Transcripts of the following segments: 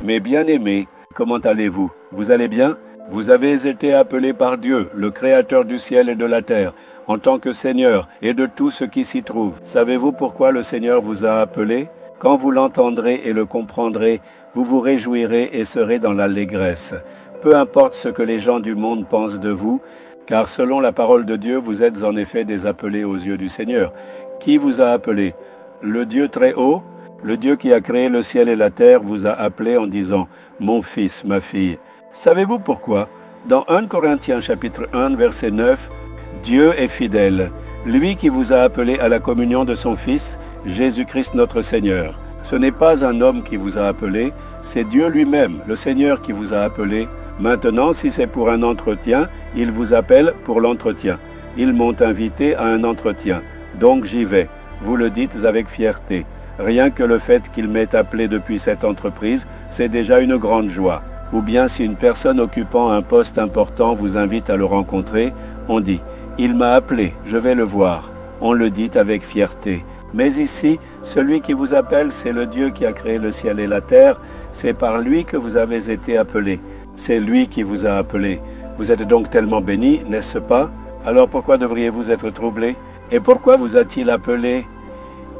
Mes bien-aimés, comment allez-vous? Vous allez bien? Vous avez été appelés par Dieu, le Créateur du ciel et de la terre, en tant que Seigneur et de tout ce qui s'y trouve. Savez-vous pourquoi le Seigneur vous a appelés? Quand vous l'entendrez et le comprendrez, vous vous réjouirez et serez dans l'allégresse. Peu importe ce que les gens du monde pensent de vous, car selon la parole de Dieu, vous êtes en effet des appelés aux yeux du Seigneur. Qui vous a appelés? Le Dieu très haut? Le Dieu qui a créé le ciel et la terre vous a appelé en disant « Mon fils, ma fille ». Savez-vous pourquoi? Dans 1 Corinthiens chapitre 1, verset 9, « Dieu est fidèle, lui qui vous a appelé à la communion de son Fils, Jésus-Christ notre Seigneur. » Ce n'est pas un homme qui vous a appelé, c'est Dieu lui-même, le Seigneur qui vous a appelé. Maintenant, si c'est pour un entretien, il vous appelle pour l'entretien. Ils m'ont invité à un entretien, donc j'y vais. Vous le dites avec fierté. Rien que le fait qu'il m'ait appelé depuis cette entreprise, c'est déjà une grande joie. Ou bien si une personne occupant un poste important vous invite à le rencontrer, on dit « Il m'a appelé, je vais le voir ». On le dit avec fierté. Mais ici, celui qui vous appelle, c'est le Dieu qui a créé le ciel et la terre. C'est par lui que vous avez été appelés. C'est lui qui vous a appelé. Vous êtes donc tellement bénis, n'est-ce pas? Alors pourquoi devriez-vous être troublés? Et pourquoi vous a-t-il appelé?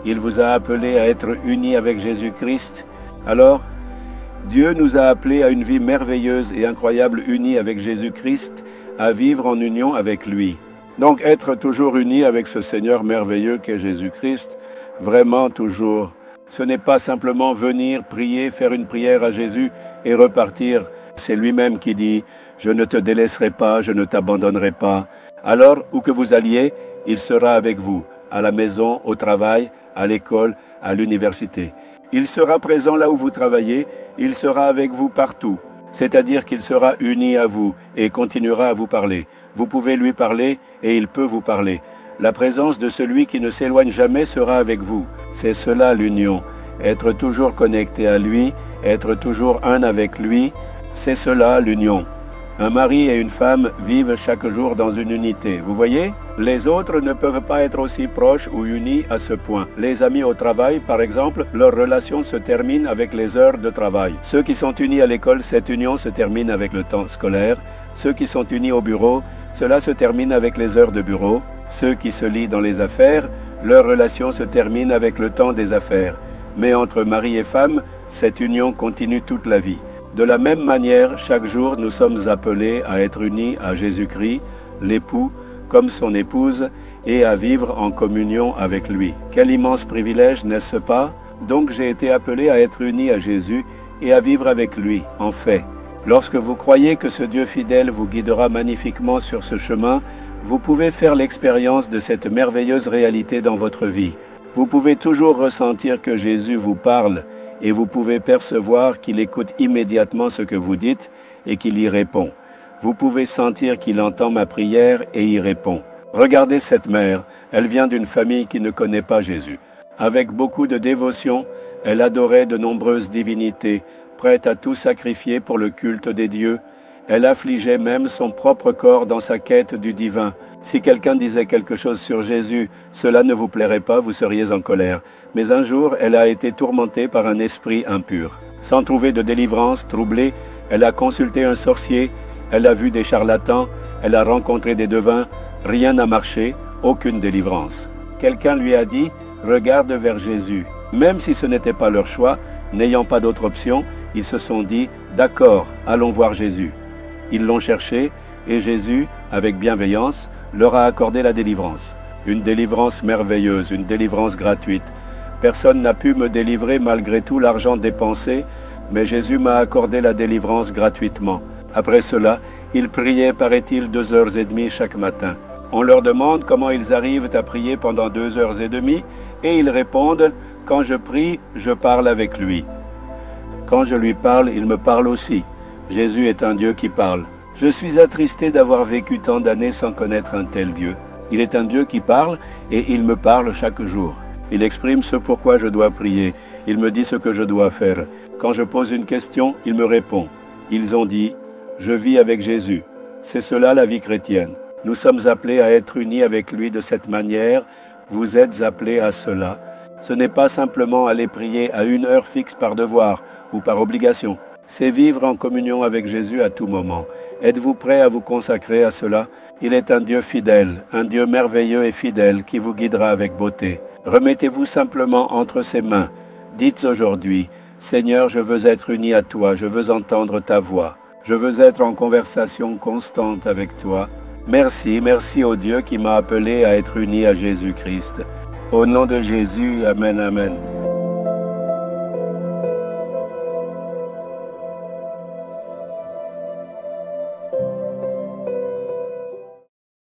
Il vous a appelé à être unis avec Jésus-Christ. Alors, Dieu nous a appelés à une vie merveilleuse et incroyable unie avec Jésus-Christ, à vivre en union avec lui. Donc être toujours unis avec ce Seigneur merveilleux qu'est Jésus-Christ, vraiment toujours. Ce n'est pas simplement venir prier, faire une prière à Jésus et repartir. C'est lui-même qui dit « Je ne te délaisserai pas, je ne t'abandonnerai pas ». Alors, où que vous alliez, il sera avec vous, à la maison, au travail, à l'école, à l'université. Il sera présent là où vous travaillez, il sera avec vous partout. C'est-à-dire qu'il sera uni à vous et continuera à vous parler. Vous pouvez lui parler et il peut vous parler. La présence de celui qui ne s'éloigne jamais sera avec vous. C'est cela l'union. Être toujours connecté à lui, être toujours un avec lui, c'est cela l'union. Un mari et une femme vivent chaque jour dans une unité. Vous voyez? Les autres ne peuvent pas être aussi proches ou unis à ce point. Les amis au travail, par exemple, leur relation se termine avec les heures de travail. Ceux qui sont unis à l'école, cette union se termine avec le temps scolaire. Ceux qui sont unis au bureau, cela se termine avec les heures de bureau. Ceux qui se lient dans les affaires, leur relation se termine avec le temps des affaires. Mais entre mari et femme, cette union continue toute la vie. De la même manière, chaque jour, nous sommes appelés à être unis à Jésus-Christ, l'époux, comme son épouse, et à vivre en communion avec lui. Quel immense privilège, n'est-ce pas? Donc j'ai été appelé à être uni à Jésus et à vivre avec lui, en fait. Lorsque vous croyez que ce Dieu fidèle vous guidera magnifiquement sur ce chemin, vous pouvez faire l'expérience de cette merveilleuse réalité dans votre vie. Vous pouvez toujours ressentir que Jésus vous parle, et vous pouvez percevoir qu'il écoute immédiatement ce que vous dites et qu'il y répond. Vous pouvez sentir qu'il entend ma prière et y répond. Regardez cette mère, elle vient d'une famille qui ne connaît pas Jésus. Avec beaucoup de dévotion, elle adorait de nombreuses divinités, prête à tout sacrifier pour le culte des dieux. Elle affligeait même son propre corps dans sa quête du divin. Si quelqu'un disait quelque chose sur Jésus, cela ne vous plairait pas, vous seriez en colère. Mais un jour, elle a été tourmentée par un esprit impur. Sans trouver de délivrance, troublée, elle a consulté un sorcier, elle a vu des charlatans, elle a rencontré des devins, rien n'a marché, aucune délivrance. Quelqu'un lui a dit « Regarde vers Jésus ». Même si ce n'était pas leur choix, n'ayant pas d'autre option, ils se sont dit « D'accord, allons voir Jésus ». Ils l'ont cherché et Jésus, avec bienveillance, leur a accordé la délivrance. Une délivrance merveilleuse, une délivrance gratuite. Personne n'a pu me délivrer malgré tout l'argent dépensé, mais Jésus m'a accordé la délivrance gratuitement. Après cela, ils priaient, paraît-il, 2h30 chaque matin. On leur demande comment ils arrivent à prier pendant 2h30 et ils répondent « Quand je prie, je parle avec lui. Quand je lui parle, il me parle aussi. Jésus est un Dieu qui parle. Je suis attristé d'avoir vécu tant d'années sans connaître un tel Dieu. Il est un Dieu qui parle et il me parle chaque jour. Il exprime ce pourquoi je dois prier. Il me dit ce que je dois faire. Quand je pose une question, il me répond. Ils ont dit « Je vis avec Jésus ». C'est cela la vie chrétienne. Nous sommes appelés à être unis avec lui de cette manière. Vous êtes appelés à cela. Ce n'est pas simplement aller prier à une heure fixe par devoir ou par obligation. C'est vivre en communion avec Jésus à tout moment. Êtes-vous prêt à vous consacrer à cela? Il est un Dieu fidèle, un Dieu merveilleux et fidèle qui vous guidera avec beauté. Remettez-vous simplement entre ses mains. Dites aujourd'hui, Seigneur, je veux être uni à toi, je veux entendre ta voix. Je veux être en conversation constante avec toi. Merci, merci au Dieu qui m'a appelé à être uni à Jésus-Christ. Au nom de Jésus, Amen, Amen.